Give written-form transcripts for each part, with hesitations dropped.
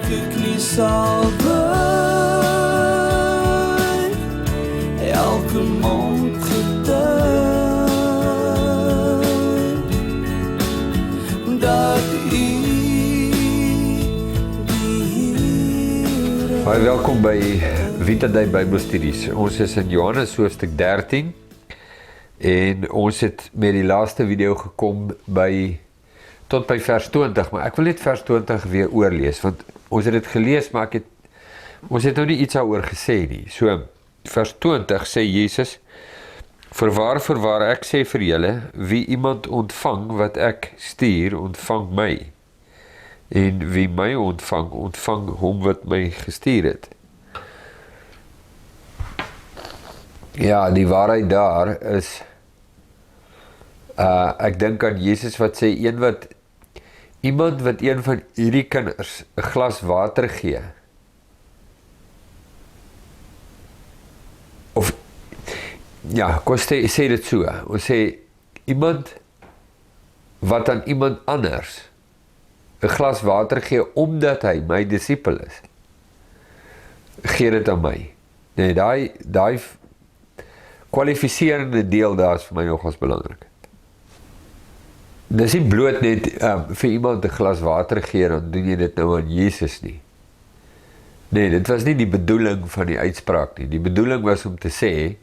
ek nie sal buig, elke mond getuig, dat U die Here. Baie welkom by Vitaday Bybelstudies. Ons is in Johannes hoofstuk 13 en ons het met die laaste video gekom tot by vers 20, maar ek wil net vers 20 weer oorlees, want ons het dit gelees, maar ons het nou nie iets daaroor gesê nie. So, vers 20 sê Jesus, Voorwaar, ek sê vir julle, wie iemand ontvang wat ek stuur, ontvang my. En wie my ontvang hom wat my gestuur het. Ja, die waarheid daar is, ek dink aan Jesus wat sê, iemand wat een van hierdie kinders 'n glas water gee, of, ja, kom sê dit so, ons sê, iemand wat aan iemand anders 'n glas water gee, omdat hy my disipel is, gee dit aan my. Nee, daai kwalifiserende deel daar is vir my nogals belangrik. Dis nie bloot net vir iemand 'n glas water gee, dan doen jy dit nou aan Jesus nie. Nee, dit was nie die bedoeling van die uitspraak nie. Die bedoeling was om te sê,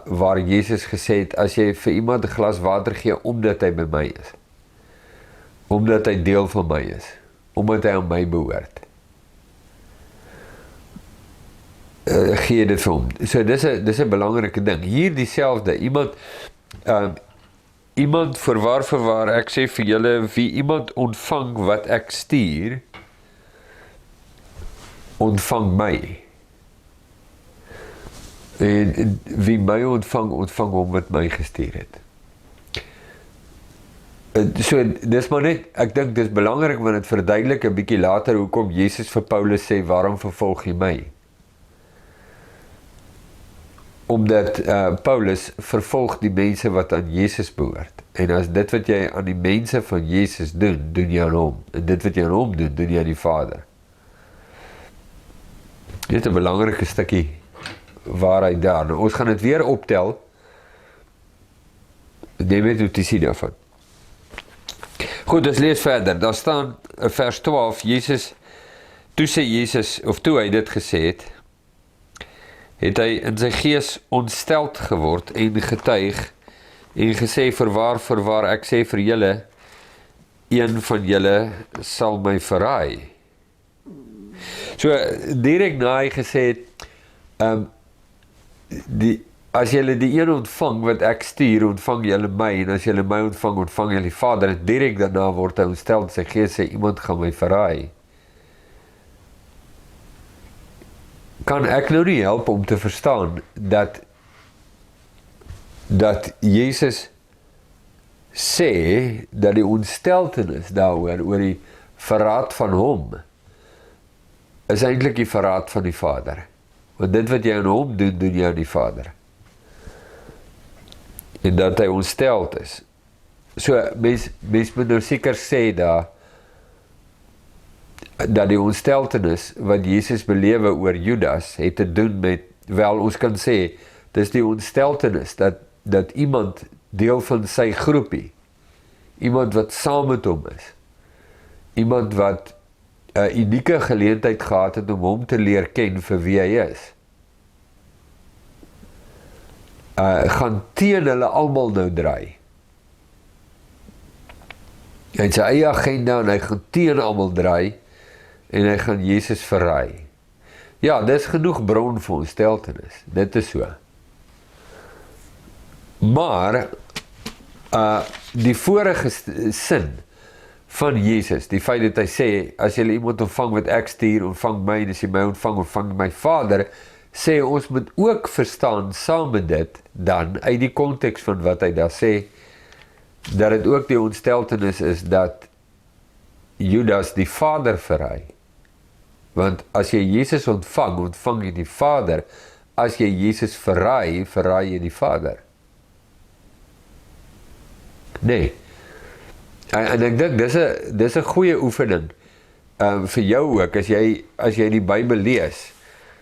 waar Jesus gesê het, as jy vir iemand 'n glas water gee, omdat hy by my is, omdat hy deel van my is, omdat hy aan my behoort, gee dit vir hom. So dis 'n belangrike ding. Hier dieselfde, iemand voorwaar, ek sê vir julle, wie iemand ontvang wat ek stuur, ontvang my. En wie my ontvang hom wat my gestuur het. So, dis maar net, ek dink dis belangrik, want het verduidelik 'n bietjie later, hoekom Jesus vir Paulus sê, waarom vervolg jy my? Omdat Paulus vervolg die mense wat aan Jesus behoort. En as dit wat jy aan die mense van Jesus doen jy aan hom. En dit wat jy aan hom doen jy aan die Vader. Dit is 'n belangrike stukkie waarheid daar. Nou, ons gaan dit weer optel. Neem net notisie daarvan. Goed, ons lees verder. Daar staan vers 12, toe hy dit gesê het hy in sy gees ontsteld geword en getuig en gesê, voorwaar, ek sê vir julle, een van julle sal my verraai. So, direk na hy gesê het, as julle die een ontvang wat ek stuur, ontvang julle my, en as julle my ontvang julle die Vader, en direk daarna word hy ontsteld, sy gees sê, iemand gaan my verraai. Kan ek nou nie help om te verstaan dat Jesus sê dat die ontsteltenis daaroor, oor die verraad van hom, is eintlik die verraad van die Vader. Want dit wat jy aan hom doen jy aan die Vader. En dat hy ontsteld is. So, mens moet nou seker sê dat die ontsteltenis wat Jesus belewe oor Judas het te doen met, wel, ons kan sê, dis die ontsteltenis dat iemand deel van sy groepie, iemand wat saam met hom is, iemand wat 'n unieke geleentheid gehad het om hom te leer ken vir wie hy is, gaan teen hulle almal nou draai. Hy het sy eie agenda en hy gaan teen almal draai en hy gaan Jesus verraai. Ja, dis genoeg bron vir ontsteltenis, dit is so. Maar die vorige sin van Jesus, die feit dat hy sê, as jy iemand ontvang wat ek stuur, ontvang my, en as jy my ontvang my Vader, sê ons moet ook verstaan saam met dit, dan uit die konteks van wat hy daar sê, dat dit ook die ontsteltenis is dat Judas die Vader verraai. Want as jy Jesus ontvang jy die Vader. As jy Jesus verraai jy die Vader. Nee. En ek dink dis 'n goeie oefening vir jou ook, as jy die Bybel lees,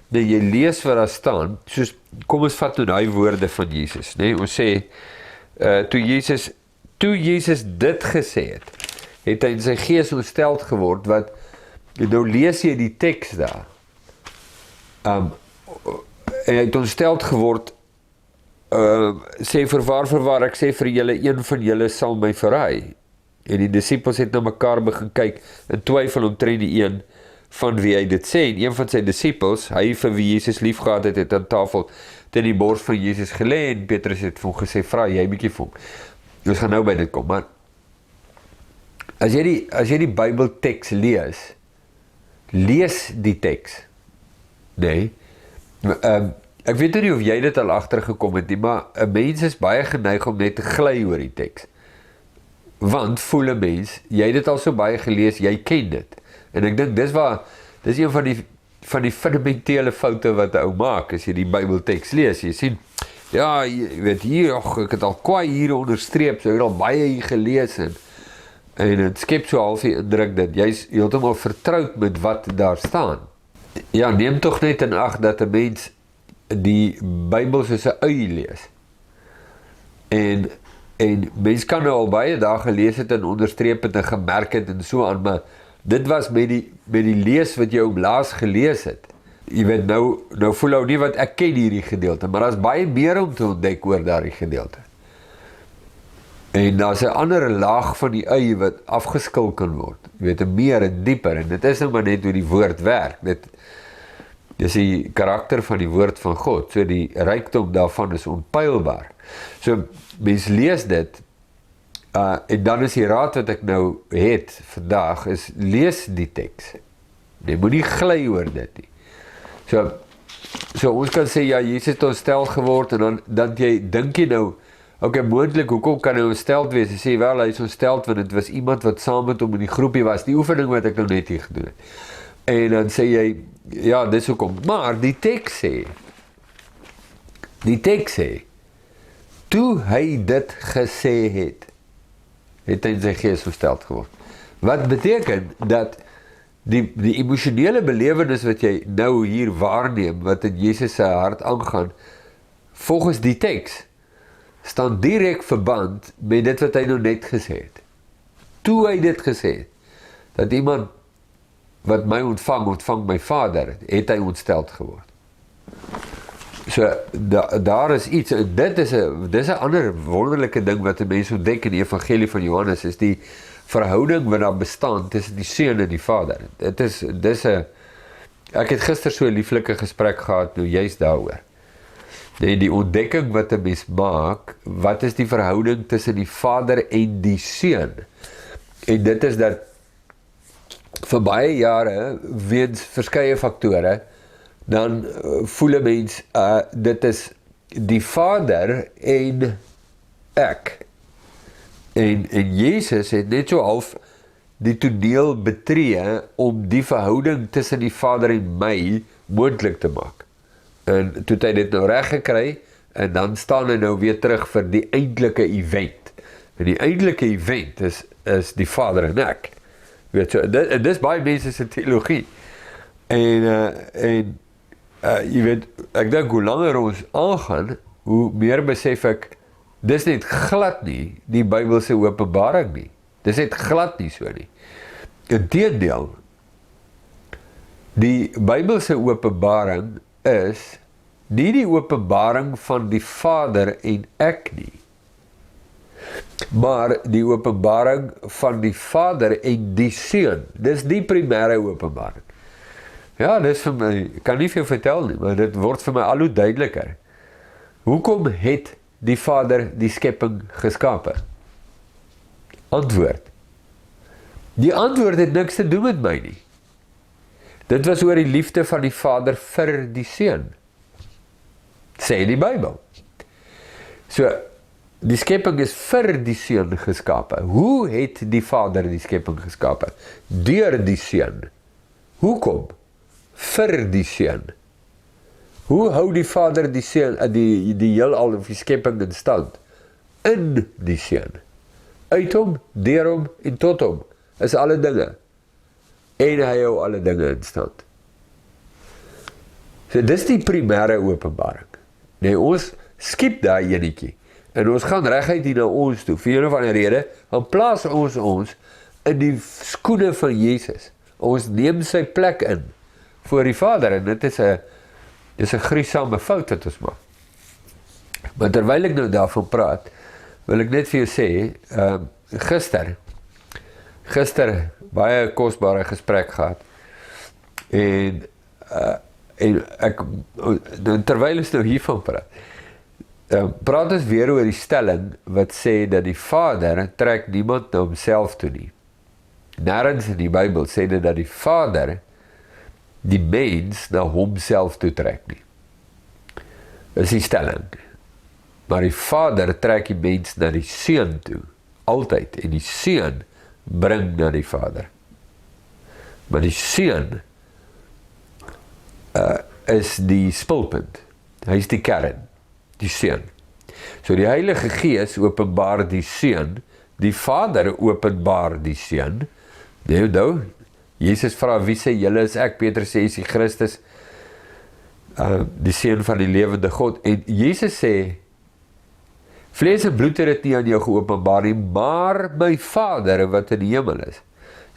nee, jy lees wat daar staan, soos, kom ons vat nou die woorde van Jesus, nee, ons sê, toe Jesus dit gesê het hy in sy gees ontsteld geword, wat, nou lees jy die teks daar, en hy het ontsteld geword, sê verwaar, ek sê vir julle, een van julle sal my verraai, en die disippels het na mekaar begin kyk, in twyfel omtrent die een, van wie hy dit sê, en een van sy disippels, hy vir wie Jesus lief gehad het, het aan tafel, ten die bors van Jesus gelê, en Petrus het vir hom gesê, vra jy bietjie vir hom, ons gaan nou by dit kom, maar, as jy die Bybelteks lees die teks, nee, ek weet nie of jy dit al agtergekom het nie, maar 'n mens is baie geneig om net te gly oor die teks, want voel 'n mens, jy het dit al so baie gelees, jy ken dit, en ek dink dis een van die fundamentele foute wat 'n ou maak, as jy die Bybelteks lees, jy sien, ja, jy weet hier, ek het al kwaai hier onderstreep, so ek het al baie hier gelees, en het skep so half die indruk dat jy is heeltemal vertroud met wat daar staan. Ja, neem toch net in ag dat 'n mens die Bybel soos 'n ui lees. En mens kan nou al baie dae gelees het en onderstreep het en gemerk het en so aan, maar dit was met die lees wat jy op laas gelees het. Jy weet, nou voel ou nie wat ek ken hierdie gedeelte, maar daar's baie meer om te ontdek oor daardie gedeelte. En daar's 'n ander laag van die ui wat afgeskil kan word. Jy weet, 'n meer en dieper, en dit is nou maar net hoe die woord werk. Dis die karakter van die woord van God, so die rykdom daarvan is onpylbaar. So, mens lees dit, en dan is die raad wat ek nou het vandag, is lees die teks. Jy moet nie gly oor dit nie. So ons kan sê, ja, Jesus het ontstel geword, en dan dink jy nou, okay, moontlik, hoekom kan hy ontsteld wees? Hy sê, wel, hy is ontsteld, want dit was iemand wat saam met hom in die groepie was, die oefening wat ek nou net hier gedoen het. En dan sê jy, ja, dis hoekom. Maar die teks sê, toe hy dit gesê het hy in sy gees ontsteld geword. Wat beteken dat die emosionele belewenis wat jy nou hier waarneem, wat in Jesus se hart aangaan, volgens die teks, staan direk verband met dit wat hy nou net gesê het. Toe hy dit gesê het, dat iemand wat my ontvang my Vader, het hy ontsteld geword. So, daar is iets, dis 'n ander wonderlike ding wat 'n mens ontdek in die evangelie van Johannes, is die verhouding wat daar bestaan tussen die Seun en die Vader. Ek het gister so 'n lieflike gesprek gehad, nou juist daaroor. Die ontdekking wat 'n mens maak, wat is die verhouding tussen die Vader en die Seun? En dit is dat vir baie jare, weens verskeie faktore, dan voel 'n mens, dit is die Vader en ek. En Jezus het net so half die toneel betree om die verhouding tussen die Vader en my moontlik te maak. En toe het hy dit nou reg gekry, en dan staan hy nou weer terug vir die eintlike event. En die eintlike event is die Vader en ek. Weet so, dit is baie mense se teologie. En jy weet, ek dink hoe langer ons aangaan, hoe meer besef ek, dis net glad nie die Bybelse openbaring nie. Dis net glad nie so nie. Inteendeel, die Bybelse openbaring is nie die openbaring van die Vader en ek nie, maar die openbaring van die Vader en die Seun. Dis die primêre openbaring. Ja, dis vir my, ek kan nie veel vertel nie, maar dit word vir my al hoe duideliker. Hoekom het die Vader die skepping geskape? Antwoord. Die antwoord het niks te doen met my nie. Dit was oor die liefde van die Vader vir die Seun. Sê die Bybel. So, die skepping is vir die Seun geskape. Hoe het die Vader die skepping geskape? Deur die Seun. Hoekom? Vir die Seun. Hoe hou die Vader die Seun, die heelal of die skepping in stand? In die Seun. Uit hom, deur hom en tot hom is alle dinge. en hy hou alle dinge in stand. So dis die primêre openbaring. Nee, ons skiep daai enetjie, en ons gaan reguit hier na ons toe, vir een of ander rede, dan plaas ons in die skoene van Jesus. Ons neem sy plek in, voor die Vader, en dit is 'n gruisame fout wat ons maak. Maar terwyl ek nou daarvan praat, wil ek net vir jou sê, gister baie kosbare gesprek gehad, en ek, terwyl ons nou hiervan praat, praat ons weer oor die stelling wat sê dat die Vader trek niemand na homself toe nie. Nêrens in die Bybel sê dit dat die Vader die mens na homself toe trek nie. Dis die stelling. Maar die Vader trek die mens na die Seun toe, altyd, en die Seun bring na die Vader. Maar die Seun is die spulpunt. Hy is die kern, die Seun. So die Heilige Gees openbaar die Seun, die Vader openbaar die Seun. Nou, Jesus vra, wie sê julle is ek? Petrus sê, is die Christus, die Seun van die lewende God. En Jesus sê, vlees en bloed het dit nie aan jou geopenbaar nie, maar my Vader wat in die hemel is.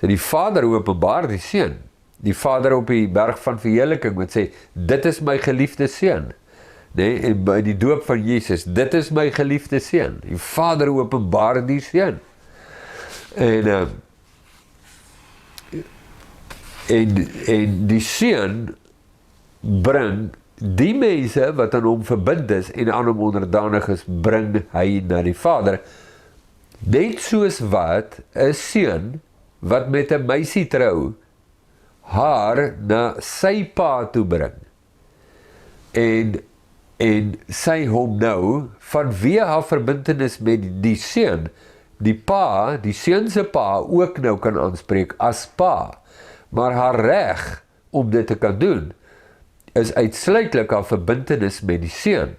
So die Vader openbaar die Seun. Die Vader op die berg van verheerliking wat sê, dit is my geliefde Seun. Nee, en by die doop van Jesus, dit is my geliefde Seun. Die Vader openbaar die Seun. En die Seun bring die mense wat aan hom verbind is en aan hom onderdanig is, bring hy na die Vader. Net soos wat 'n seun wat met 'n meisie trou, haar na sy pa toe bring. En sy hom nou, vanweë haar verbintenis met die seun, die pa, die seun se pa, ook nou kan aanspreek as pa. Maar haar reg om dit te kan doen, is uitsluitlik haar verbintenis met die seun.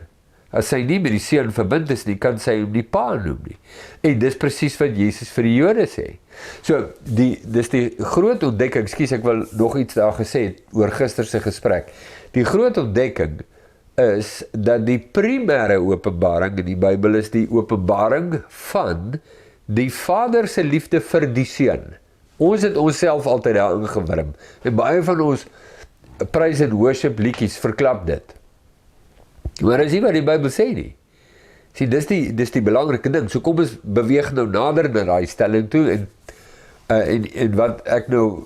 As sy nie met die seun verbind is nie, kan sy hom nie pa noem nie. En dis presies wat Jesus vir die Jode sê. So, dis die groot ontdekking, ek wil nog iets daar gesê het, oor gister se gesprek. Die groot ontdekking is, dat die primêre openbaring in die Bybel is die openbaring van die Vader se liefde vir die seun. Ons het onsself altyd daar ingewurm, en baie van ons praise and worship liedjies verklap dit. Maar is nie wat die Bybel sê nie. Sien, dis die belangrike ding. So kom ons beweeg nou nader na daai stelling toe, en wat ek nou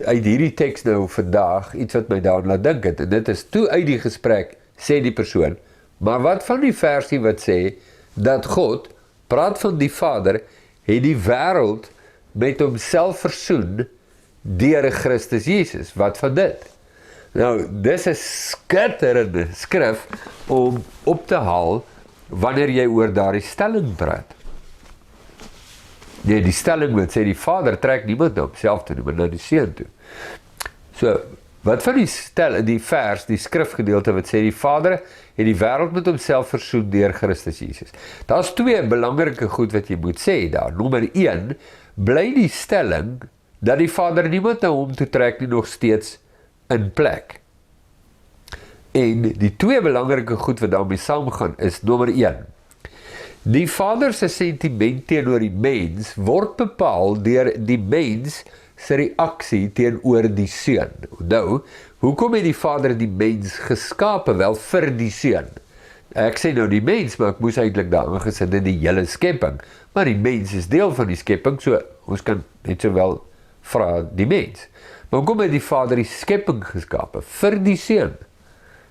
uit hierdie teks nou vandag, iets wat my daaraan laat dink het, en dit is, toe uit die gesprek, sê die persoon, maar wat van die versie wat sê, dat God, praat van die Vader, het die wêreld met homself versoen, deur Christus Jesus, wat van dit? Nou, dis 'n skitterende skrif om op te haal wanneer jy oor daardie stelling praat. Nee, die stelling wat sê die Vader trek niemand na homself toe, maar na die Seun toe. So, wat van die vers, die skrifgedeelte wat sê die Vader het die wêreld met homself versoen deur Christus Jesus. Daar's twee belangrike goed wat jy moet sê daar. Nommer 1, bly die stelling dat die Vader niemand na hom toe trek nie nog steeds in plek. En die twee belangrike goed wat daarmee saamgaan is, nommer 1, die Vader se sentiment teenoor die mens word bepaal deur die mens se reaksie teenoor die Seun. Nou, hoekom het die Vader die mens geskape? Wel, vir die Seun. Ek sê nou die mens, maar ek moes eintlik daar ingesit in die hele skepping. Maar die mens is deel van die skepping, so ons kan net sowel vra die mens. Maar hoekom het die Vader die skepping geskape? Vir die Seun.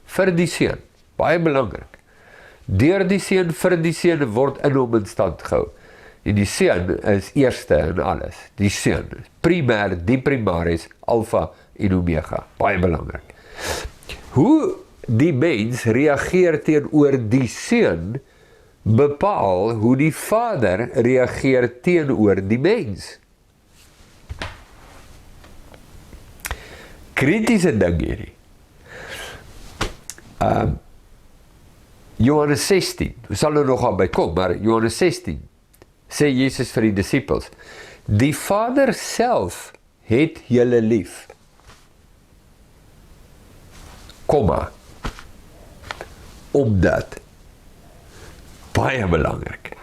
Vir die Seun. Baie belangrik. Deur die Seun, vir die Seun word in hom in stand gehou. En die Seun is eerste in alles. Die Seun, primêr, die primaris, alfa en omega. Baie belangrik. Hoe die mens reageer teenoor die Seun, bepaal hoe die Vader reageer teenoor die mens. Kritiese ding hierdie. Johannes 16, ons sal nou nog aan by kom, maar Johannes 16, sê Jesus vir die disippels, die Vader self het julle lief. Komma. Omdat. Baie belangrik.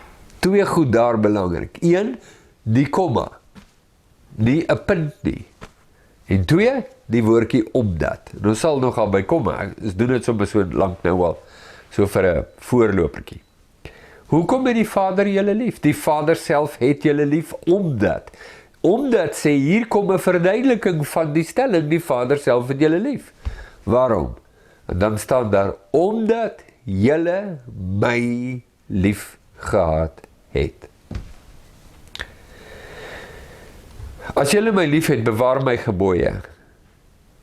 2 goed daar belangrik. 1, die komma. Nie 'n punt nie. En 2, die woordjie omdat. Nou sal nogal by komma, ons doen dit sommer so lank nou al, so vir 'n voorlopertjie. Hoekom het die Vader julle lief? Die Vader self het julle lief omdat. Omdat sê hier kom 'n verduideliking van die stelling, die Vader self het julle lief. Waarom? En dan staan daar, omdat julle my lief gehad het. As julle my lief het, bewaar my gebooie.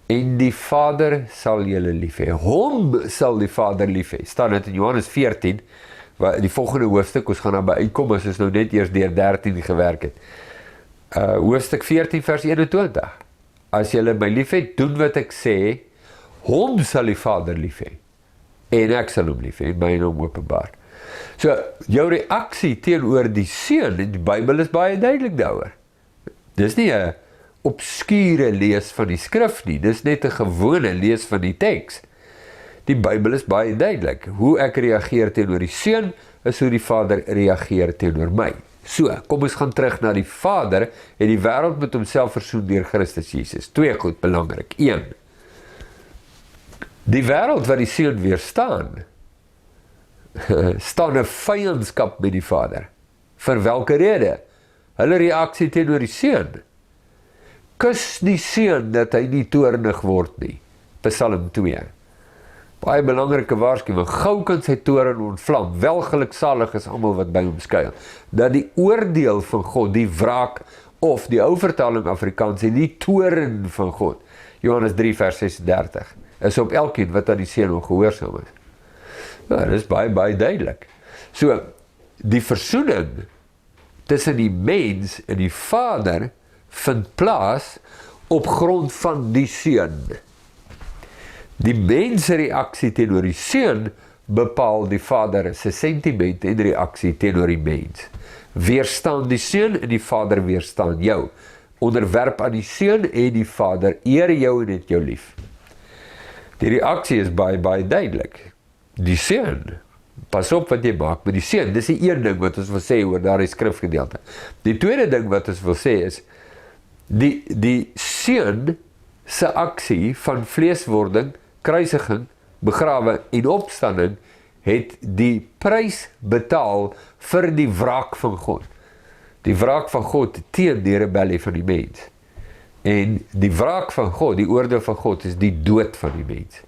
En die Vader sal julle lief hê. Hom sal die Vader lief hê. Staan dit in Johannes 14, waar die volgende hoofstuk, ons gaan daarby uitkom, as ons nou net eers deur 13 gewerk het. Hoofstuk 14 vers 21. As julle my lief het, doen wat ek sê, hom sal die Vader lief hê. En ek sal hom lief hê, en my en hom openbaar. So, jou reaksie teenoor die Seun, in die Bybel is baie duidelik daaroor. Dis nie 'n obskure lees van die skrif nie, dis net 'n gewone lees van die teks. Die Bybel is baie duidelik. Hoe ek reageer teenoor die Seun, is hoe die Vader reageer teenoor my. So, kom ons gaan terug na die Vader, het die wêreld met homself versoen deur Christus Jesus. 2 goed belangrik. 1. Die wêreld wat die Seun weerstaan, staan 'n vyandskap met die Vader. Vir watter rede? Hulle reaksie teenoor die Seun. Kus die Seun dat hy nie toornig word nie. Psalm 2. Baie belangrike waarskuwing. Gou kan sy toorn ontvlam. Welgeluksalig is almal wat by hom skuil. Dat die oordeel van God, die wraak, of die ou vertaling Afrikaans, die toorn van God, Johannes 3 vers 36, is op elkeen wat aan die Seun ongehoorsaam is. Ja, dit is baie duidelik. So, die versoening tussen die mens en die Vader vind plaas op grond van die Seun. Die mensreaksie teenoor die Seun bepaal die Vader se sentiment en reaksie teenoor die mens. Weerstaan die Seun en die Vader weerstaan jou. Onderwerp aan die Seun en die Vader, eer jou en het jou lief. Die reaksie is baie duidelik. Die Seun, pas op wat jy maak met die Seun, dis die een ding wat ons wil sê oor daardie skrifgedeelte. Die tweede ding wat ons wil sê is, die Seun se aksie van vleeswording, kruisiging, begrawe en opstanding, het die prys betaal vir die wraak van God. Die wraak van God teen die rebellie van die mens. En die wraak van God, die oordeel van God, is die dood van die mens.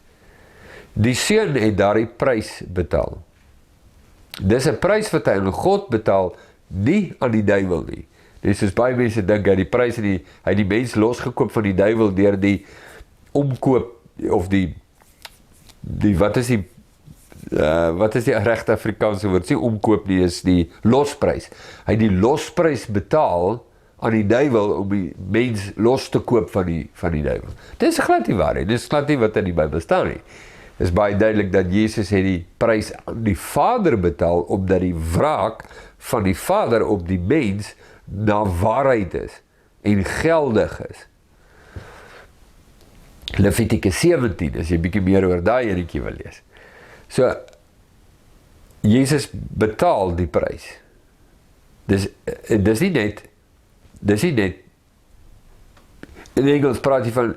Die Seun het daardie prys betaal. Dis 'n prys wat hy aan God betaal, nie aan die duiwel nie. Dis soos baie mense dink, hy die prys en hy het die mens losgekoop van die duiwel deur die omkoop, of die wat is die regte Afrikaanse woord? Nie omkoop nie, is die losprys. Hy het die losprys betaal aan die duiwel om die mens los te koop van die duiwel. Dit is glad nie waar nie, dit is glad nie wat in die Bybel staan nie. Dit is baie duidelik dat Jesus het die prys aan die Vader betaal, omdat die wraak van die Vader op die mens na waarheid is en geldig is. Levitikus 17, as jy bietjie meer oor daai enetjie wil lees. So, Jesus betaal die prys. Dis nie net, in Engels praat jy van,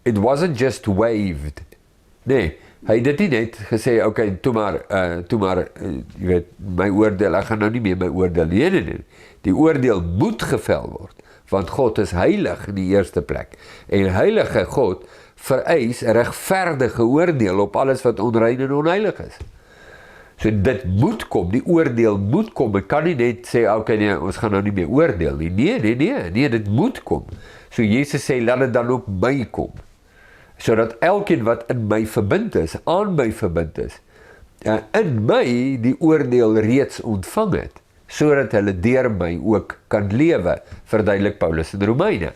it wasn't just waived. Nee, hy het dit nie net gesê, okay, toe maar, jy weet, my oordeel, ek gaan nou nie meer my oordeel, nee. Die oordeel moet gevel word, want God is heilig in die eerste plek. En heilige God vereis 'n regverdige oordeel op alles wat onrein en onheilig is. So dit moet kom, die oordeel moet kom. Ek kan nie net sê, okay, nee, ons gaan nou nie meer oordeel nie. Nee, dit moet kom. So Jesus sê, laat dit dan ook my kom. Sodat elkeen wat in my verbind is, aan my verbind is, in my die oordeel reeds ontvang het, sodat hulle deur my ook kan lewe, verduidelik Paulus in Romeine.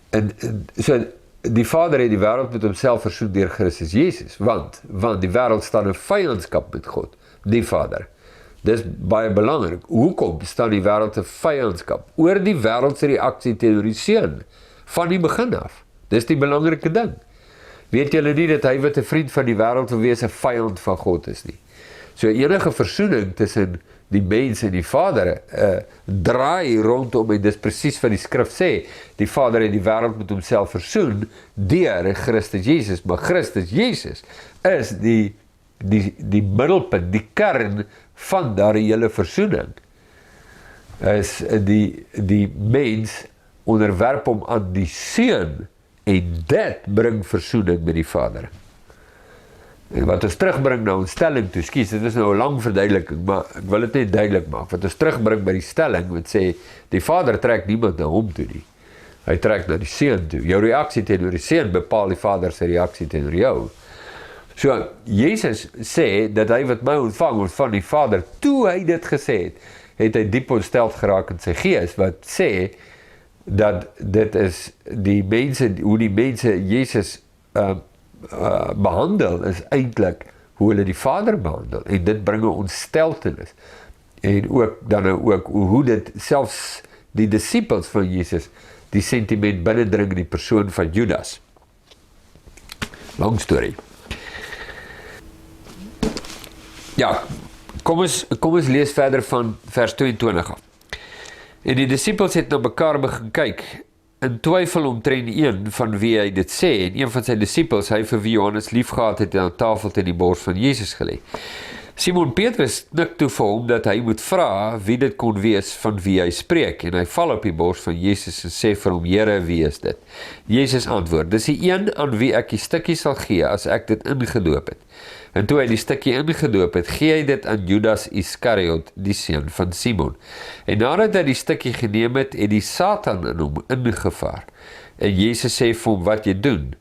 En so die Vader het die wêreld met homself versoen deur Christus Jesus, want die wêreld staan in vyandskap met God, die Vader. Dis baie belangrik. Hoekom staan die wêreld in vyandskap? Oor die wêreld se reaksie teenoor die Seun. van die begin af. Dis die belangrike ding. Weet julle nie dat hy wat 'n vriend van die wêreld wil wees, 'n vyand van God is nie. So enige versoening tussen die mens en die Vader draai rondom, en dis presies wat die skrif sê, die Vader en die wêreld met homself versoen deur Christus Jesus, maar Christus Jesus is die middelpunt, die kern van daardie hele versoening. Is die mens onderwerp hom aan die Seun, en dit bring versoening met die Vader. En wat ons terugbring na ons stelling toe, skies, dit is nou 'n lang verduideliking, maar ek wil dit net duidelik maak, wat ons terugbring by die stelling, wat sê, die Vader trek niemand na hom toe nie, hy trek na die Seun toe. Jou reaksie teenoor die Seun bepaal die Vader se reaksie teenoor jou. So, Jesus sê, dat hy wat my ontvang die Vader, toe hy dit gesê het hy diep ontsteld geraak in sy gees, wat sê, dat dit is die mense, hoe die mense Jesus behandel, is eintlik hoe hulle die Vader behandel, en dit bring 'n ontsteltenis, en ook dan nou ook hoe dit selfs die disippels van Jesus die sentiment binnendring in die persoon van Judas. Lang storie. Ja, kom ons lees verder van vers 22 af. En die disippels het na mekaar begin kyk, in twyfel omtrent een van wie hy dit sê, en een van sy disippels, hy vir wie Johannes liefgehad het, aan tafel teen die bors van Jesus gelê. Simon Petrus knik toe vir hom dat hy moet vra wie dit kon wees van wie hy spreek, en hy val op die bors van Jesus en sê vir hom, Here, wie is dit? Jesus antwoord, dis die een aan wie ek die stukkie sal gee as ek dit ingedoop het. En toe hy die stukkie ingedoop het, gee hy dit aan Judas Iskariot, die seun van Simon. En nadat hy die stukkie geneem het die Satan in hom ingevaar. En Jesus sê vir hom, wat jy doen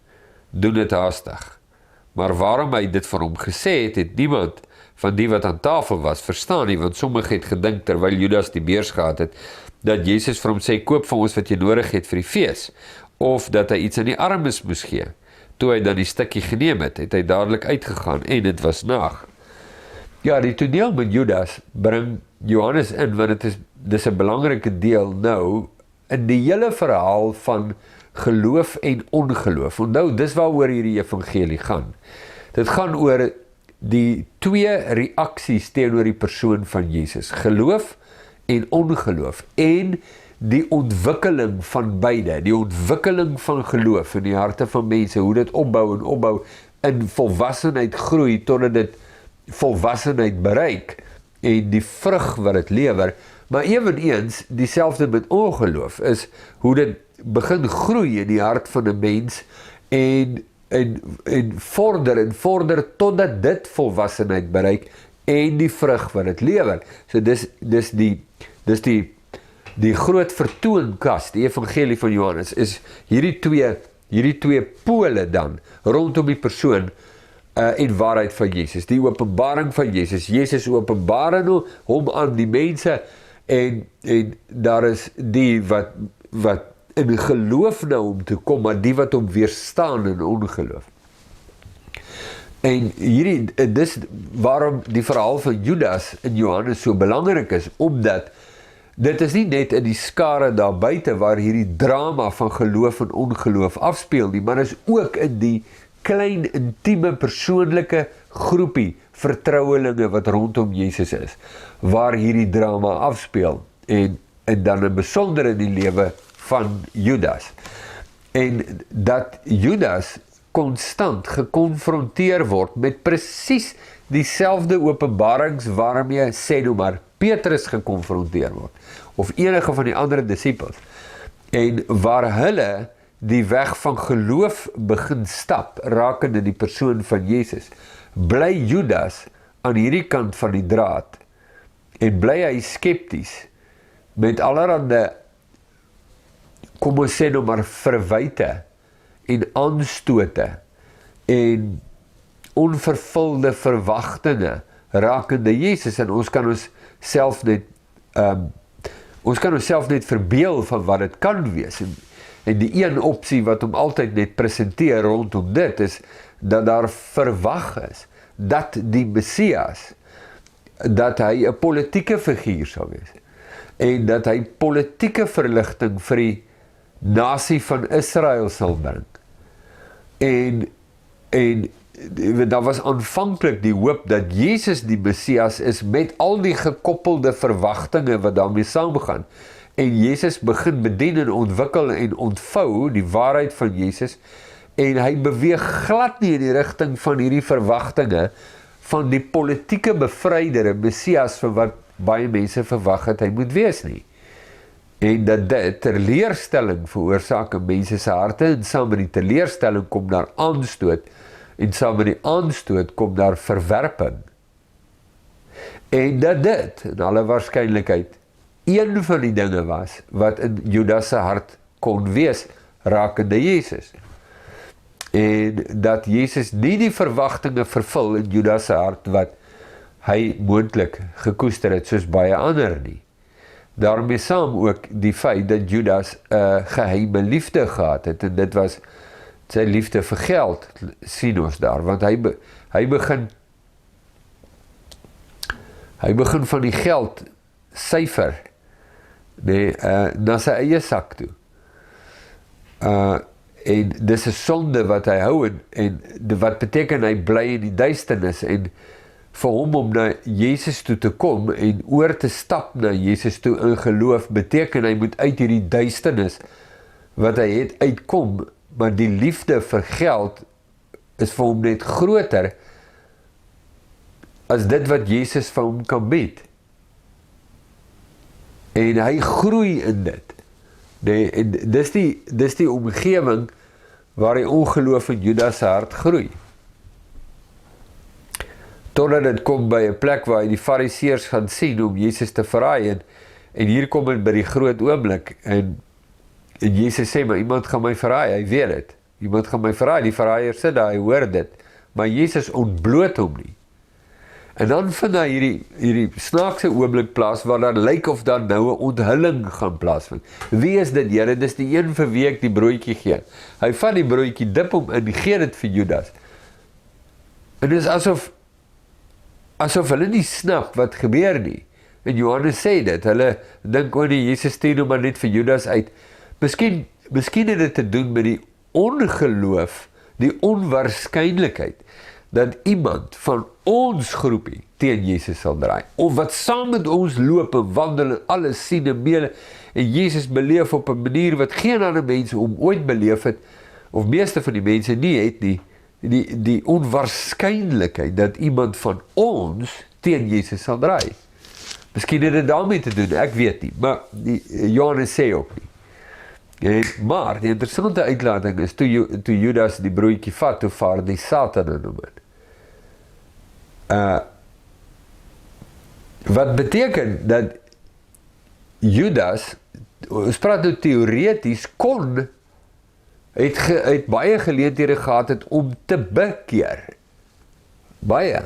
dit haastig. Maar waarom hy dit vir hom gesê het niemand van die wat aan tafel was verstaan nie, want sommige het gedink, terwyl Judas die beurs gehad het, dat Jesus vir hom sê, koop vir ons wat jy nodig het vir die fees, of dat hy iets aan die armes moes gee. Toe hy dan die stukkie geneem het hy dadelik uitgegaan, en dit was nag. Ja, die toneel met Judas bring Johannes in, want dis 'n belangrike deel nou, in die hele verhaal van geloof en ongeloof. Onthou, dis waaroor hierdie evangelie gaan. Dit gaan oor die twee reaksies teenoor die persoon van Jesus, geloof en ongeloof, en die ontwikkeling van beide, die ontwikkeling van geloof in die harte van mense, hoe dit opbou in volwassenheid groei, totdat dit volwassenheid bereik, en die vrug wat dit lewer, maar eweneens, dieselfde met ongeloof, is hoe dit begin groei in die hart van 'n mens, en vorder, totdat dit volwassenheid bereik, en die vrug wat dit lewer. So dis die groot vertoonkas, die evangelie van Johannes, is hierdie twee pole dan, rondom die persoon en waarheid van Jesus, die openbaring van Jesus openbaar hom aan die mense, en daar is die wat in geloof na hom toe kom, maar die wat hom weerstaan in ongeloof. En dis waarom die verhaal van Judas in Johannes so belangrik is, omdat dit is nie net in die skare daar buite waar hierdie drama van geloof en ongeloof afspeel nie, maar is ook in die klein, intieme, persoonlike groepie vertrouelinge wat rondom Jesus is, waar hierdie drama afspeel, en dan in besonder in die lewe van Judas. En dat Judas konstant gekonfronteer word met presies dieselfde openbarings waarmee, sê nou maar, Petrus gekonfronteer word, of enige van die ander disippels, en waar hulle die weg van geloof begin stap, rakende die persoon van Jesus, bly Judas aan hierdie kant van die draad, en bly hy skepties, met allerhande, kom ons sê nou maar, verwyte, en aanstote, en onvervulde verwagtinge, rakende Jesus, en ons kan ons self net verbeel van wat dit kan wees, en die een opsie wat hom altyd net presenteer rondom dit, is dat daar verwag is, dat die Messias, dat hy 'n politieke figuur sal wees, en dat hy politieke verligting vir nasie van Israel sal bring. En daar was aanvanklik die hoop dat Jesus die Messias is met al die gekoppelde verwagtinge wat daarmee saamgaan. En Jesus begin bedien en ontwikkel en ontvou die waarheid van Jesus en hy beweeg glad nie in die rigting van hierdie verwagtinge van die politieke bevryder, 'n Messias vir wat baie mense verwag het hy moet wees nie. En dat dit teleurstelling veroorsaak in mense se harte en saam met die teleurstelling kom daar aanstoot en saam met die aanstoot kom daar verwerping. En dat dit, in alle waarskynlikheid, een van die dinge was wat in Judas se hart kon wees rakende Jesus. En dat Jesus nie die verwagtinge vervul in Judas se hart wat hy moontlik gekoester het soos baie ander nie. Daarmee saam ook die feit dat Judas 'n geheime liefde gehad het en dit was sy liefde vir geld, sien ons daar, want hy begin van die geld syfer na sy eie sak toe. En dis 'n sonde wat hy hou en wat beteken hy bly in die duisternis en vir hom om na Jesus toe te kom en oor te stap na Jesus toe in geloof beteken hy moet uit hierdie duisternis wat hy het uitkom, maar die liefde vir geld is vir hom net groter as dit wat Jesus vir hom kan bied. En hy groei in dit. En dis die omgewing waar die ongeloof in Judas se hart groei. Totdat dit kom by 'n plek waar hy die fariseërs gaan sien om Jesus te verraai en hier kom dit by die groot oomblik en Jesus sê, maar iemand gaan my verraai, hy weet dit. Iemand gaan my verraai, die verraaier sit daar, hy hoor dit. Maar Jesus ontbloot hom nie. En dan vind hy hierdie snaakse oomblik plaas waar daar lyk of daar nou 'n onthulling gaan plaasvind. Wie is dit, Here? Dis die een vir wie ek die broodjie gee. Hy vat die broodjie, dip hom in, gee dit vir Judas. En dis asof hulle nie snap wat gebeur nie. En Johannes sê dit, hulle dink oor die Jesus stuur hom maar net vir Judas uit. Miskien het dit te doen met die ongeloof, die onwaarskynlikheid dat iemand van ons groepie teen Jesus sal draai, of wat saam met ons loop en wandel en alles sien en mele, en Jesus beleef op 'n manier wat geen ander mense om ooit beleef het, of meeste van die mense nie het nie, die onwaarskynlikheid dat iemand van ons teen Jesus sal draai. Miskien het dit daarmee te doen, ek weet nie, maar Johannes sê ook nie. Maar die interessante uitlating is, toe Judas die broodjie vat, toe vaar die Satan in hom in. Wat beteken dat Judas, ons praat nou teoreties, het baie geleenthede gehad het om te bekeer. Baie.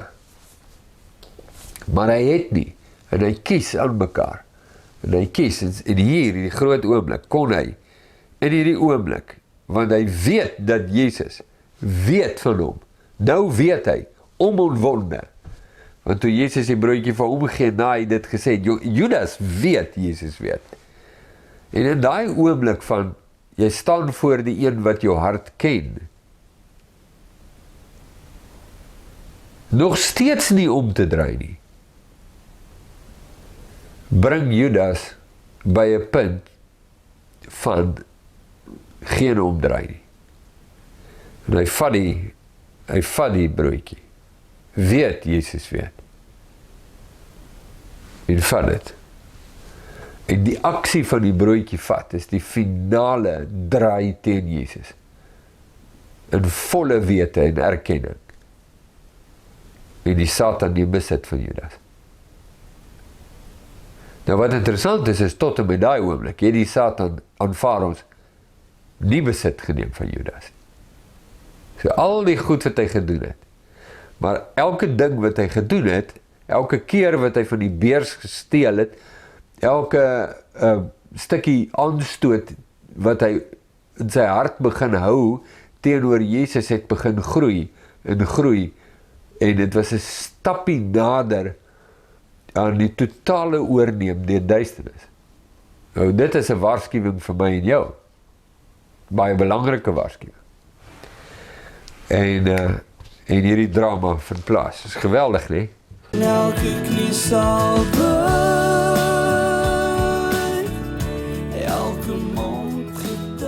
Maar hy het nie. En hy kies aan mekaar. En hy kies, en hier, in die groot oomblik, kon hy, in hierdie oomblik, want hy weet dat Jesus weet van hom. Nou weet hy, onomwonde. Want toe Jesus die broodjie vir hom gee, na hy dit gesê, Judas weet, Jesus weet. En in daai oomblik van, jy staan voor die een wat jou hart ken. Nog steeds nie om te draai nie. Bring Judas by 'n punt van geen omdraai nie. En hy vat die broodjie. Weet, Jesus weet. En vat dit. En die aksie van die broodjie vat, is die finale draai teen Jesus. In volle wete en erkenning. En die Satan die besit van Judas. Nou wat interessant is tot en met daai oomblik, het die Satan aanvaar ons nie besit geneem van Judas. So al die goed wat hy gedoen het, maar elke ding wat hy gedoen het, elke keer wat hy van die beers gesteel het, elke stukkie aanstoot wat hy in sy hart begin hou, teenoor Jesus het begin groei, en dit was 'n stappie nader aan die totale oorneem deur duisternis. Nou, dit is 'n waarskuwing vir my en jou. baie belangrike waarskuwing. En hierdie drama vind plaas. Dit is geweldig, nee? En elke knie sal buig, elke mond getuig.